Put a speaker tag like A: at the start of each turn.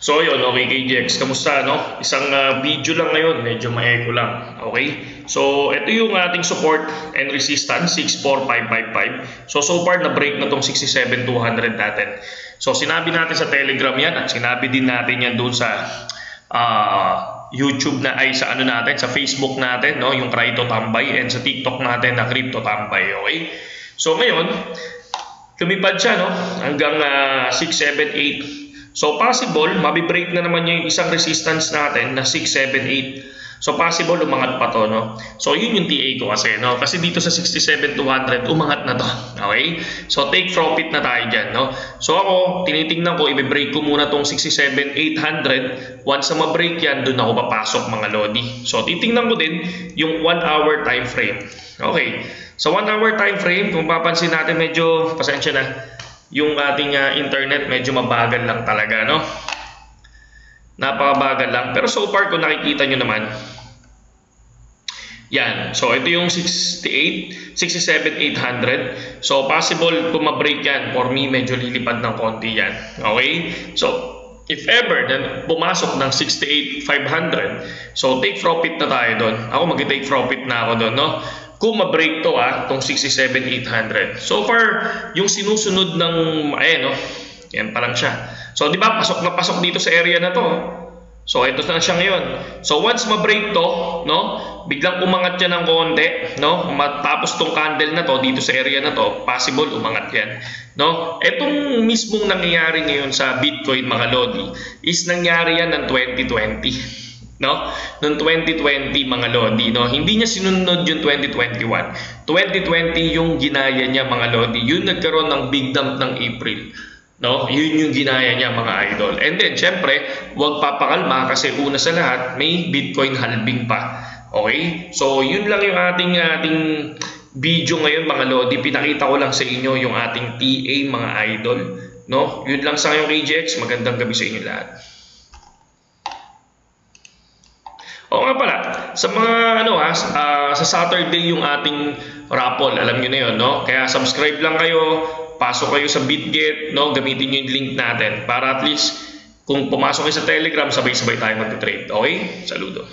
A: So yun, okay KJX, kamusta no? Isang video lang ngayon, medyo ma-echo lang. Okay? So ito yung ating support and resistance 64555. So far na break na tong 67200 natin. So sinabi natin sa Telegram yan at sinabi din natin yan doon sa YouTube na ay sa ano natin, sa Facebook natin, no, yung Crypto Tambay, and sa TikTok natin na Crypto Tambay, okay? So ngayon, lumipad siya no hanggang 678. So possible, mabibreak na naman yung isang resistance natin na 678. So possible umangat pa to, no? So yun yung TA ko kasi, no? Kasi dito sa 67,200 umangat na to. Okay? So take profit na tayo dyan, no? So ako, tinitingnan ko, i-break ko muna tong 67,800. Once na ma-break yan, dun ako papasok mga lodi. So titingnan ko din yung 1 hour time frame. Okay. So 1 hour time frame, kung papansin natin, medyo pasensya na. Yung ating internet medyo mabagal lang talaga, no? Napakabagal lang. Pero so far, kung nakikita nyo naman, yan. So ito yung 67,800. So possible kung ma-break yan, for me medyo lilipad ng konti yan. Okay? So if ever na pumasok ng 68,500, so take profit na tayo doon. Ako mag-take profit na ako doon, no? Kung ma-break to tong 67,800. So far, yung sinusunod ng no, yan pa lang siya. So di ba pasok na pasok dito sa area na to. So ito na siya ngayon. So once ma-break to, no, biglang umangat yan ng konti, no? Matapos tong candle na to dito sa area na to, possible umangat yan, no? Etong mismong nangyayari ngayon sa Bitcoin mga lodi is nangyari yan ng 2020. No? Noong 2020 mga lodi, no? Hindi niya sinunod yung 2021. 2020 yung ginaya niya mga lodi. Yun nagkaroon ng big dump ng April. No? Yun yung ginaya niya mga idol. And then syempre, huwag papakalma kasi una sa lahat, may Bitcoin halving pa. Okay? So yun lang yung ating video ngayon mga lodi. Pinakita ko lang sa inyo yung ating TA mga idol. No? Yun lang sa ngayong KJX. Magandang gabi sa inyo lahat. O nga pala, sa mga sa Saturday yung ating raffle, alam niyo na 'yon, no? Kaya subscribe lang kayo, pasok kayo sa BitGet, no? Gamitin niyo yung link natin para at least kung pumasok kayo sa Telegram, sabay-sabay tayong mag-trade. Okay? Saludo.